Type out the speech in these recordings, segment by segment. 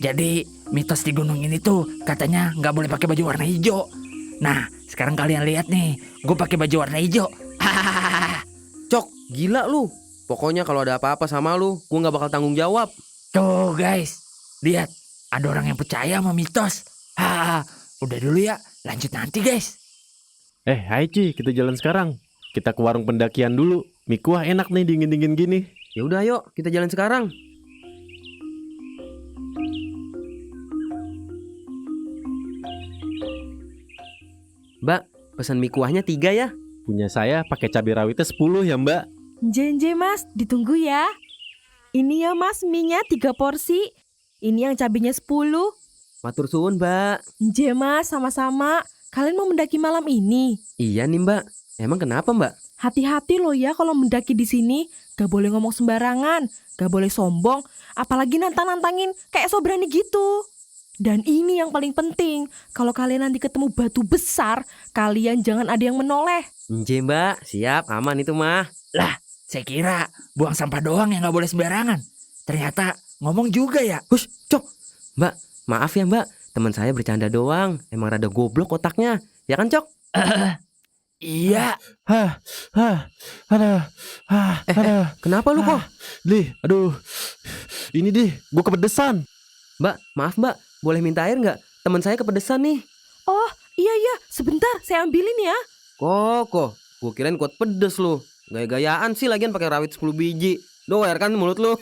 Jadi mitos di gunung ini tuh katanya nggak boleh pakai baju warna hijau. Nah, sekarang kalian lihat nih, gue pakai baju warna hijau. Hahaha. Cok, gila lu. Pokoknya kalau ada apa-apa sama lu, gue gak bakal tanggung jawab. Tuh guys, lihat ada orang yang percaya sama mitos. Hahaha. Udah dulu ya, lanjut nanti guys. Hai Ci, kita jalan sekarang. Kita ke warung pendakian dulu. Mie kuah enak nih dingin-dingin gini. Ya udah yuk, kita jalan sekarang. Mbak, pesan mie kuahnya 3 ya. Punya saya pakai cabai rawitnya 10 ya Mbak. Nje mas, ditunggu ya. Ini ya mas, mie-nya 3 porsi. Ini yang cabenya 10. Matur suwun mbak. Nje mas, sama-sama. Kalian mau mendaki malam ini? Iya nih mbak. Emang kenapa mbak? Hati-hati loh ya kalau mendaki di sini. Gak boleh ngomong sembarangan, gak boleh sombong, apalagi nantang-nantangin kayak so berani gitu. Dan ini yang paling penting, kalau kalian nanti ketemu batu besar, kalian jangan ada yang menoleh. Nje mbak, siap, aman itu mah. Lah, saya kira buang sampah doang yang nggak boleh sembarangan. Ternyata ngomong juga ya. Hush, cok. Mbak, maaf ya mbak. Teman saya bercanda doang. Emang rada goblok otaknya. Ya kan cok? Iya. Aduh. Kenapa lu kok? Aduh. Ini gue kepedesan. Mbak, maaf mbak. Boleh minta air nggak? Teman saya kepedesan nih. Oh iya, sebentar saya ambilin ya. Kok? Gue kirain kuat pedes lu. Gaya-gayaan sih lagian pakai rawit 10 biji. Doer kan mulut lu.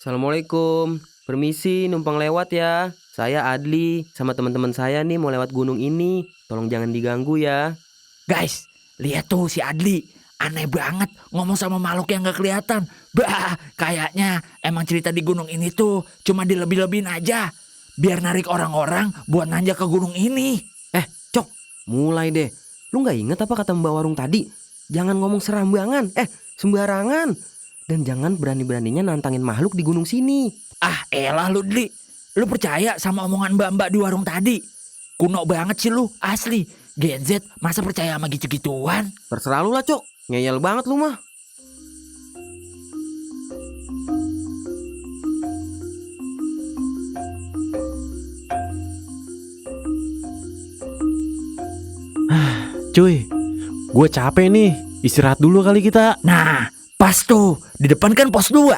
Assalamualaikum. Permisi numpang lewat ya. Saya Adli sama teman-teman saya nih mau lewat gunung ini. Tolong jangan diganggu ya. Guys, lihat tuh si Adli. Aneh banget ngomong sama makhluk yang gak kelihatan. Bah, kayaknya emang cerita di gunung ini tuh cuma dilebih-lebihin aja. Biar narik orang-orang buat nanjak ke gunung ini. Cok, mulai deh. Lu gak inget apa kata Mbak Warung tadi? Jangan ngomong serambangan, sembarangan. Dan jangan berani-beraninya nantangin makhluk di gunung sini. Ah elah lu Dli. Lu percaya sama omongan mbak-mbak di warung tadi? Kuno banget sih lu, asli. Gen Z masa percaya sama gitu-gituan? Terserah lu lah Cok. Ngeyel banget lu mah. Cuy, gue capek nih. Istirahat dulu kali kita. Nah, pas tuh. Di depan kan pos 2.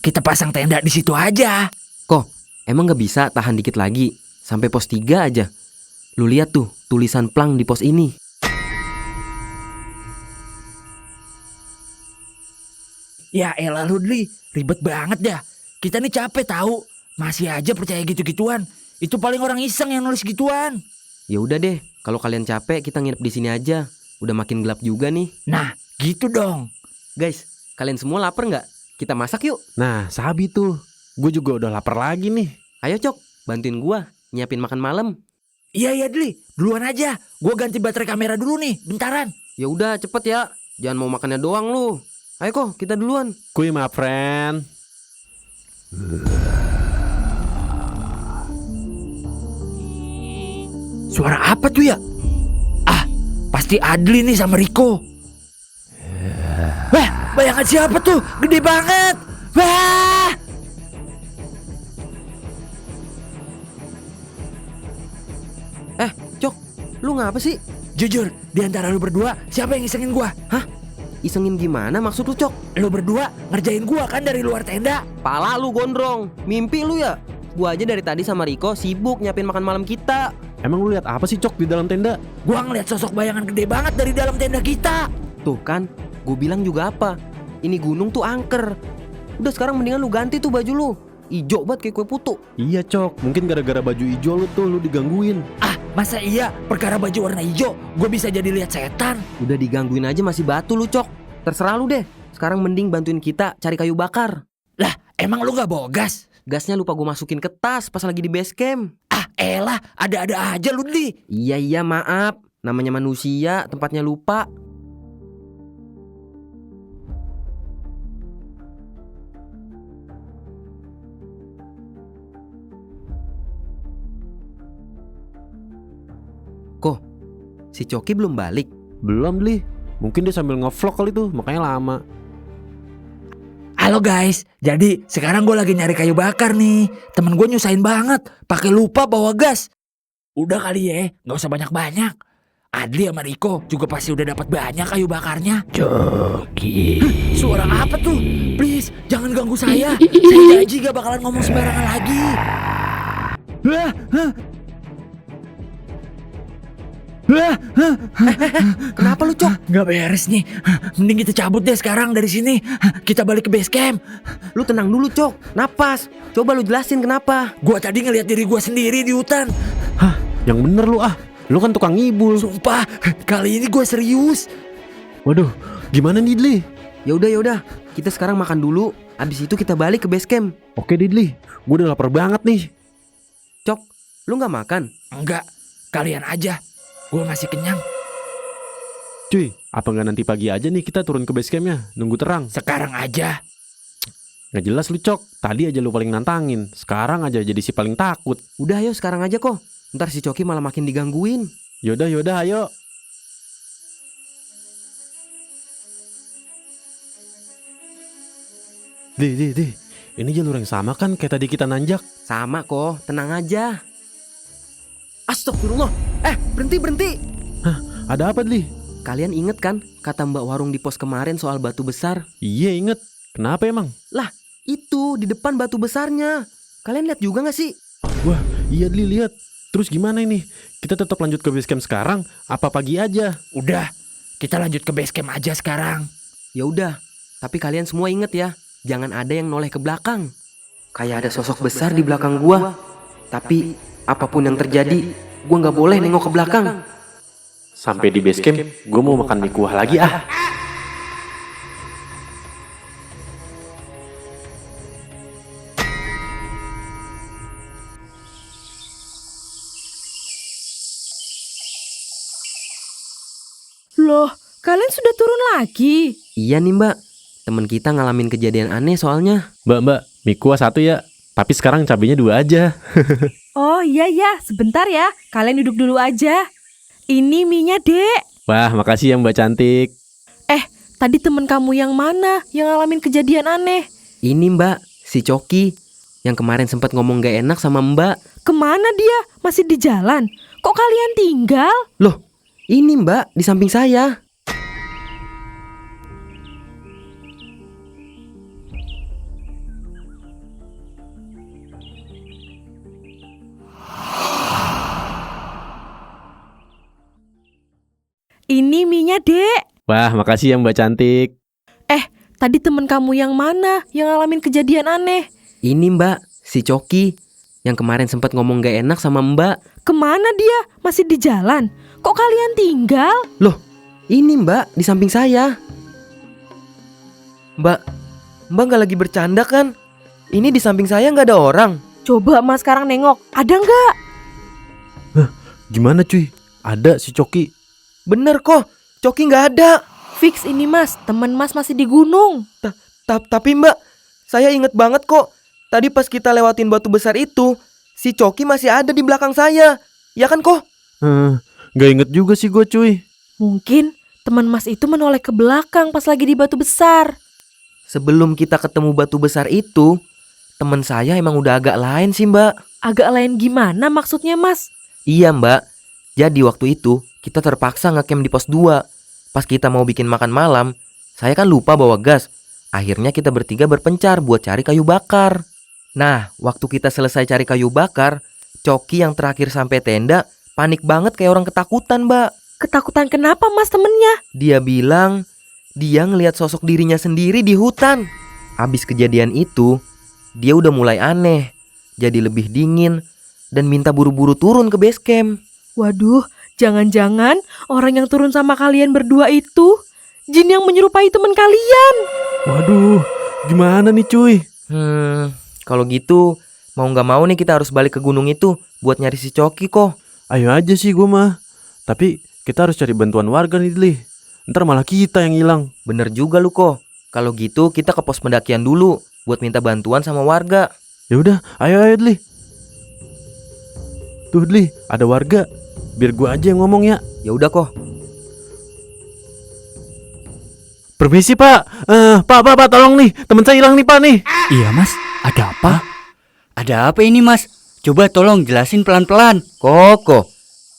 Kita pasang tenda di situ aja. Kok, emang gak bisa tahan dikit lagi? Sampai pos 3 aja. Lu lihat tuh tulisan plang di pos ini. Ya elah lu Dli, ribet banget dah. Kita nih capek tahu. Masih aja percaya gitu-gituan. Itu paling orang iseng yang nulis gituan. Ya udah deh, kalau kalian capek kita nginep di sini aja. Udah makin gelap juga nih. Nah, gitu dong. Guys, kalian semua lapar nggak? Kita masak yuk. Nah, sabi tuh. Gue juga udah lapar lagi nih. Ayo Cok, bantuin gua nyiapin makan malam. Iya Dli, duluan aja. Gue ganti baterai kamera dulu nih, bentaran. Ya udah cepet ya. Jangan mau makannya doang lu. Ayo kok, kita duluan. Kuy my friend. Suara apa tuh ya? Ah, pasti Adli nih sama Riko. Wah, bayangan siapa tuh? Gede banget. Wah. Cok, lu ngapa sih? Jujur, di antara lu berdua, siapa yang isengin gua? Hah? Isengin gimana maksud lu Cok? Lu berdua ngerjain gua kan dari luar tenda. Pala lu gondrong. Mimpi lu ya? Gua aja dari tadi sama Riko sibuk nyiapin makan malam kita. Emang lu lihat apa sih Cok di dalam tenda? Gua ngeliat sosok bayangan gede banget dari dalam tenda kita. Tuh kan, gue bilang juga apa? Ini gunung tuh angker. Udah sekarang mendingan lu ganti tuh baju lu. Ijo banget kayak kue putu. Iya Cok, mungkin gara-gara baju hijau lu tuh lu digangguin. Ah, masa iya perkara baju warna hijau gua bisa jadi lihat setan? Udah digangguin aja masih batu lu Cok. Terserah lu deh. Sekarang mending bantuin kita cari kayu bakar. Lah, emang lu gak bawa gas? Gasnya lupa gue masukin ke tas pas lagi di base camp. Ah, elah, ada-ada aja lu Dli. Iya maaf. Namanya manusia, tempatnya lupa. Kok, si Coki belum balik? Belum Li. Mungkin dia sambil ngevlog kali tuh, makanya lama. Halo guys, jadi sekarang gue lagi nyari kayu bakar nih. Temen gue nyusahin banget, pakai lupa bawa gas. Udah kali ya, nggak usah banyak-banyak. Adli sama Riko juga pasti udah dapat banyak kayu bakarnya. Coki. Suara apa tuh? Please, jangan ganggu saya. Saya janji gak bakalan ngomong sembarangan lagi. Kenapa lu, Cok? Gak beres nih. Mending kita cabut deh sekarang dari sini. Kita balik ke base camp. Lu tenang dulu, Cok. Napas. Coba lu jelasin kenapa. Gua tadi ngeliat diri gua sendiri di hutan. Hah, yang bener lu ah. Lu kan tukang ngibul. Sumpah, kali ini gua serius. Waduh, gimana nih Dli? Yaudah. Kita sekarang makan dulu. Abis itu kita balik ke base camp. Oke Dli, gue udah lapar banget nih. Cok, lu gak makan? Enggak, kalian aja. Gua masih kenyang. Cuy, apa nggak nanti pagi aja nih kita turun ke base campnya, nunggu terang? Sekarang aja. Nggak jelas lu Cok, tadi aja lu paling nantangin, sekarang aja jadi si paling takut. Udah ayo sekarang aja kok. Ntar si Coki malah makin digangguin. Yaudah ayo. Di, ini jalur yang sama kan kayak tadi kita nanjak? Sama kok, tenang aja. Astagfirullah. Berhenti. Ada apa Dli? Kalian inget kan kata Mbak Warung di pos kemarin soal batu besar? Iya inget, kenapa emang? Lah, itu di depan batu besarnya. Kalian lihat juga gak sih? Wah, iya Dli lihat. Terus gimana ini? Kita tetap lanjut ke base camp sekarang? Apa pagi aja? Udah, kita lanjut ke base camp aja sekarang. Ya udah, tapi kalian semua inget ya, jangan ada yang noleh ke belakang. Kayak ada sosok besar di belakang gua. Tapi apapun yang terjadi, gua nggak boleh nengok ke belakang. Sampai di base camp, gue mau makan mie kuah lagi ah. Loh, kalian sudah turun lagi? Iya nih Mbak, temen kita ngalamin kejadian aneh soalnya. Mbak, mie kuah 1 ya. Tapi sekarang cabenya 2 aja. Oh iya, sebentar ya. Kalian duduk dulu aja. Ini mie-nya, Dek. Wah, makasih ya Mbak cantik. Tadi temen kamu yang mana yang ngalamin kejadian aneh? Ini Mbak, si Coki yang kemarin sempat ngomong gak enak sama Mbak. Kemana dia? Masih di jalan? Kok kalian tinggal? Loh, ini Mbak di samping saya. Ini mie-nya, Dek. Wah, makasih ya Mbak cantik. Tadi temen kamu yang mana yang ngalamin kejadian aneh? Ini Mbak, si Coki yang kemarin sempat ngomong gak enak sama Mbak. Kemana dia? Masih di jalan? Kok kalian tinggal? Loh, ini Mbak di samping saya. Mbak gak lagi bercanda kan? Ini di samping saya gak ada orang. Coba Mas sekarang nengok. Ada nggak? Gimana cuy? Ada si Coki. Bener kok, Coki gak ada. Fix ini Mas, temen Mas masih di gunung. Tapi Mbak, saya inget banget kok. Tadi pas kita lewatin batu besar itu, si Coki masih ada di belakang saya. Ya kan kok? Gak inget juga sih gue cuy. Mungkin teman Mas itu menoleh ke belakang pas lagi di batu besar. Sebelum kita ketemu batu besar itu, temen saya emang udah agak lain sih Mbak. Agak lain gimana maksudnya Mas? Iya Mbak, jadi waktu itu kita terpaksa ngecamp di pos 2. Pas kita mau bikin makan malam, saya kan lupa bawa gas. Akhirnya kita bertiga berpencar buat cari kayu bakar. Nah, waktu kita selesai cari kayu bakar, Coki yang terakhir sampai tenda panik banget kayak orang ketakutan Mbak. Ketakutan kenapa Mas temennya? Dia bilang dia ngelihat sosok dirinya sendiri di hutan. Abis kejadian itu, dia udah mulai aneh, jadi lebih dingin, dan minta buru-buru turun ke base camp. Waduh, jangan-jangan orang yang turun sama kalian berdua itu jin yang menyerupai teman kalian. Waduh, gimana nih cuy? Kalau gitu mau gak mau nih kita harus balik ke gunung itu buat nyari si Coki kok. Ayo aja sih gue mah. Tapi kita harus cari bantuan warga nih Dli. Ntar malah kita yang hilang. Bener juga lu kok. Kalau gitu kita ke pos pendakian dulu buat minta bantuan sama warga. Ya udah, ayo Dli. Tuh Dli, ada warga. Biar gue aja yang ngomong ya. Ya udah kok. Permisi Pak. Pak, tolong nih. Teman saya hilang nih Pak nih. Iya mas, ada apa? Ada apa ini mas? Coba tolong jelasin pelan-pelan. Koko,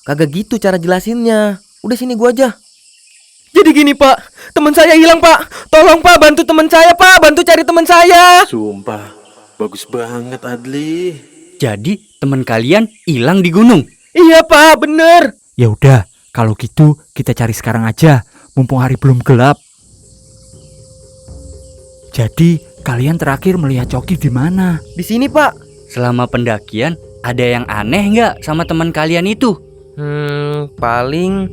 kagak gitu cara jelasinnya. Udah sini gua aja. Jadi gini pak, teman saya hilang pak. Tolong pak, bantu teman saya pak, bantu cari teman saya. Sumpah, bagus banget Adli. Jadi teman kalian hilang di gunung. Iya pak, bener. Ya udah, kalau gitu kita cari sekarang aja, mumpung hari belum gelap. Jadi kalian terakhir melihat Coki di mana? Di sini pak. Selama pendakian ada yang aneh nggak sama teman kalian itu? Paling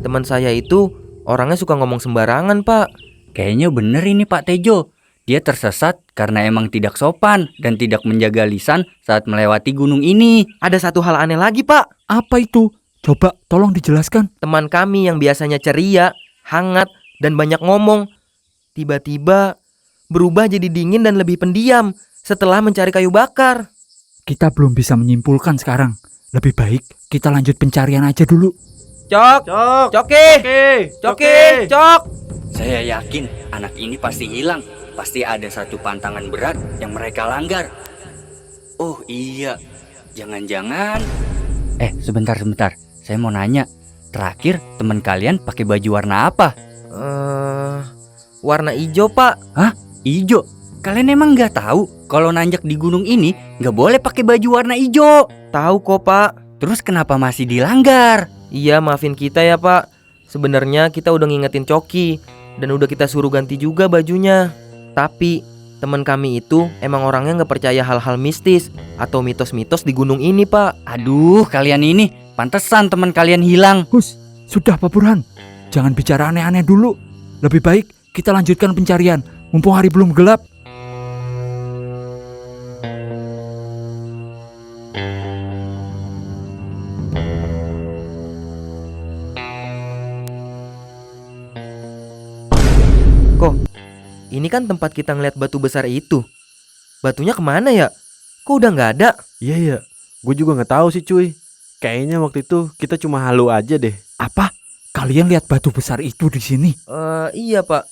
teman saya itu orangnya suka ngomong sembarangan pak. Kayaknya bener ini Pak Tejo. Dia tersesat karena emang tidak sopan dan tidak menjaga lisan saat melewati gunung ini. Ada satu hal aneh lagi pak. Apa itu? Coba tolong dijelaskan. Teman kami yang biasanya ceria, hangat, dan banyak ngomong, tiba-tiba berubah jadi dingin dan lebih pendiam setelah mencari kayu bakar. Kita belum bisa menyimpulkan sekarang. Lebih baik kita lanjut pencarian aja dulu. Cok, Coki, Cok. Saya yakin anak ini pasti hilang. Pasti ada satu pantangan berat yang mereka langgar. Oh iya, jangan-jangan... sebentar. Saya mau nanya. Terakhir teman kalian pakai baju warna apa? Warna hijau pak. Hah? Ijo? Kalian emang nggak tahu kalau nanjak di gunung ini nggak boleh pakai baju warna ijo? Tahu kok pak. Terus kenapa masih dilanggar? Iya maafin kita ya pak. Sebenarnya kita udah ngingetin Coki dan udah kita suruh ganti juga bajunya. Tapi teman kami itu emang orangnya nggak percaya hal-hal mistis atau mitos-mitos di gunung ini pak. Aduh, kalian ini pantesan teman kalian hilang. Hus, sudah Pak Burhan. Jangan bicara aneh-aneh dulu. Lebih baik kita lanjutkan pencarian, mumpung hari belum gelap. Kok ini kan tempat kita ngeliat batu besar itu. Batunya kemana ya? Kok udah nggak ada? Iya, gue juga nggak tahu sih cuy. Kayaknya waktu itu kita cuma halu aja deh. Apa? Kalian lihat batu besar itu di sini? Iya pak.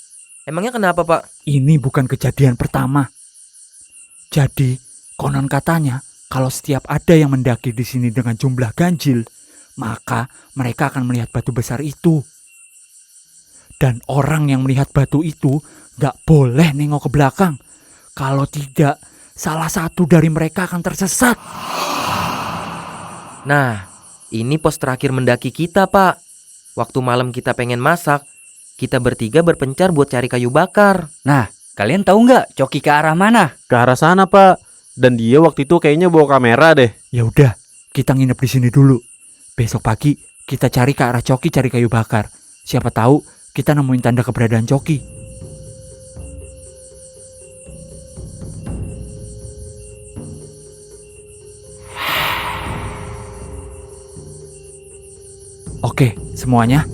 Emangnya kenapa pak? Ini bukan kejadian pertama. Jadi, konon katanya kalau setiap ada yang mendaki di sini dengan jumlah ganjil, maka mereka akan melihat batu besar itu. Dan orang yang melihat batu itu gak boleh nengok ke belakang. Kalau tidak, salah satu dari mereka akan tersesat. Nah, ini pos terakhir mendaki kita pak. Waktu malam kita pengen masak, kita bertiga berpencar buat cari kayu bakar. Nah, kalian tahu nggak Coki ke arah mana? Ke arah sana Pak. Dan dia waktu itu kayaknya bawa kamera deh. Ya udah, kita nginep di sini dulu. Besok pagi kita cari ke arah Coki cari kayu bakar. Siapa tahu kita nemuin tanda keberadaan Coki. Oke, semuanya.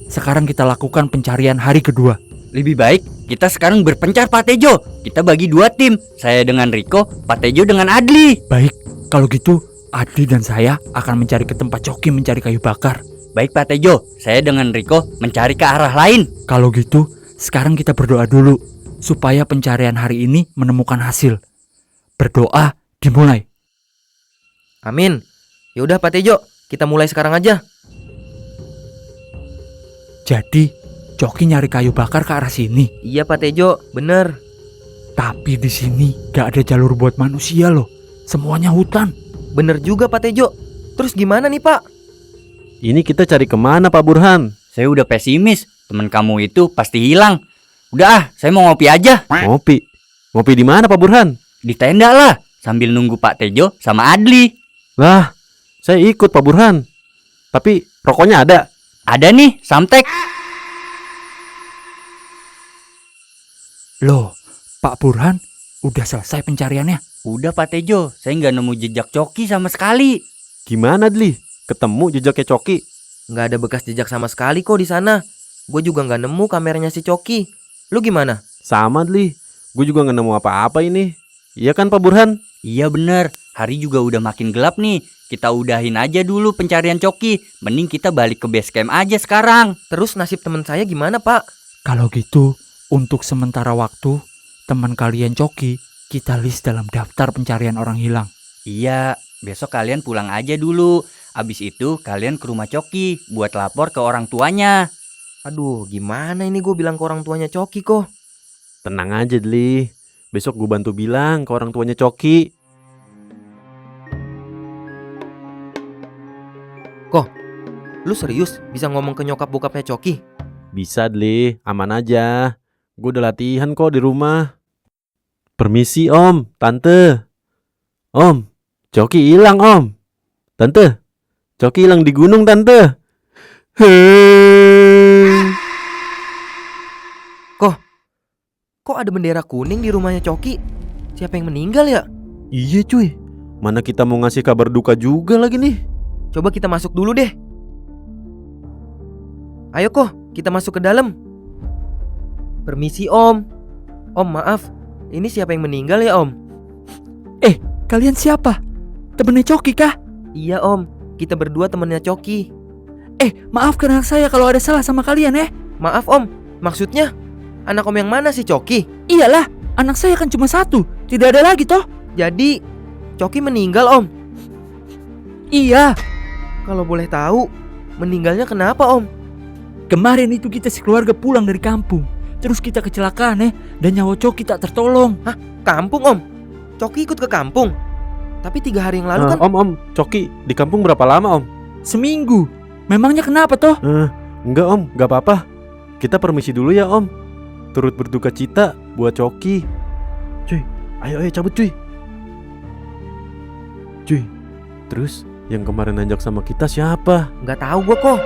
Sekarang kita lakukan pencarian hari kedua. Lebih baik kita sekarang berpencar Pak Tejo. Kita bagi 2 tim. Saya dengan Riko, Pak Tejo dengan Adli. Baik, kalau gitu Adli dan saya akan mencari ke tempat Coki mencari kayu bakar. Baik Pak Tejo, saya dengan Riko mencari ke arah lain. Kalau gitu, sekarang kita berdoa dulu supaya pencarian hari ini menemukan hasil. Berdoa dimulai. Amin. Yaudah Pak Tejo, kita mulai sekarang aja. Jadi, Coki nyari kayu bakar ke arah sini. Iya Pak Tejo, bener. Tapi di sini gak ada jalur buat manusia loh. Semuanya hutan. Bener juga Pak Tejo. Terus gimana nih Pak? Ini kita cari kemana Pak Burhan? Saya udah pesimis. Teman kamu itu pasti hilang. Udah saya mau ngopi aja. Ngopi. Ngopi di mana Pak Burhan? Di tenda lah, sambil nunggu Pak Tejo sama Adli. Lah, saya ikut Pak Burhan. Tapi rokoknya ada. Ada nih, Samtek. Loh, Pak Burhan udah selesai pencariannya. Udah Pak Tejo, saya nggak nemu jejak Coki sama sekali. Gimana Dli? Ketemu jejaknya Coki? Nggak ada bekas jejak sama sekali kok di sana. Gue juga nggak nemu kameranya si Coki. Lu gimana? Sama Dli. Gue juga nggak nemu apa-apa ini. Iya kan Pak Burhan? Iya bener, hari juga udah makin gelap nih. Kita udahin aja dulu pencarian Coki. Mending kita balik ke base camp aja sekarang. Terus nasib teman saya gimana Pak? Kalau gitu, Untuk sementara waktu, teman kalian Coki kita list dalam daftar pencarian orang hilang. Iya, besok kalian pulang aja dulu. Abis itu kalian ke rumah Coki buat lapor ke orang tuanya. Aduh, gimana ini gue bilang ke orang tuanya Coki kok? Tenang aja, Dli. Besok gue bantu bilang ke orang tuanya Coki. Lu serius bisa ngomong ke nyokap bokapnya Coki? Bisa, Dli. Aman aja. Gue udah latihan kok di rumah. Permisi, Om. Tante. Om, Coki hilang, Om. Tante, Coki hilang di gunung, Tante. Kok ada bendera kuning di rumahnya Coki? Siapa yang meninggal ya? Iya, cuy. Mana kita mau ngasih kabar duka juga lagi nih. Coba kita masuk dulu deh. Ayo kok, kita masuk ke dalam. Permisi Om. Om maaf, ini siapa yang meninggal ya Om? Kalian siapa? Temennya Coki kah? Iya Om, kita berdua temennya Coki. Maafkan anak saya kalau ada salah sama kalian ya. Maaf Om, maksudnya anak Om yang mana sih Coki? Iyalah, anak saya kan cuma satu, tidak ada lagi toh. Jadi Coki meninggal Om. Iya, Kalau boleh tahu, meninggalnya kenapa Om? kemarin itu kita sekeluarga pulang dari kampung. Terus kita kecelakaan dan nyawa Coki tak tertolong. Kampung Om? Coki ikut ke kampung? Tapi 3 hari yang lalu kan... Om, Coki di kampung berapa lama, Om? Seminggu. Memangnya kenapa toh? Enggak, Om. Gak apa-apa. Kita permisi dulu ya, Om. Turut berduka cita buat Coki. Cuy, ayo cabut cuy. Cuy, terus yang kemarin nanjak sama kita siapa? Nggak tahu gua kok.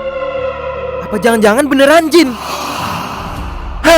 Apa jangan-jangan beneran jin? Ha!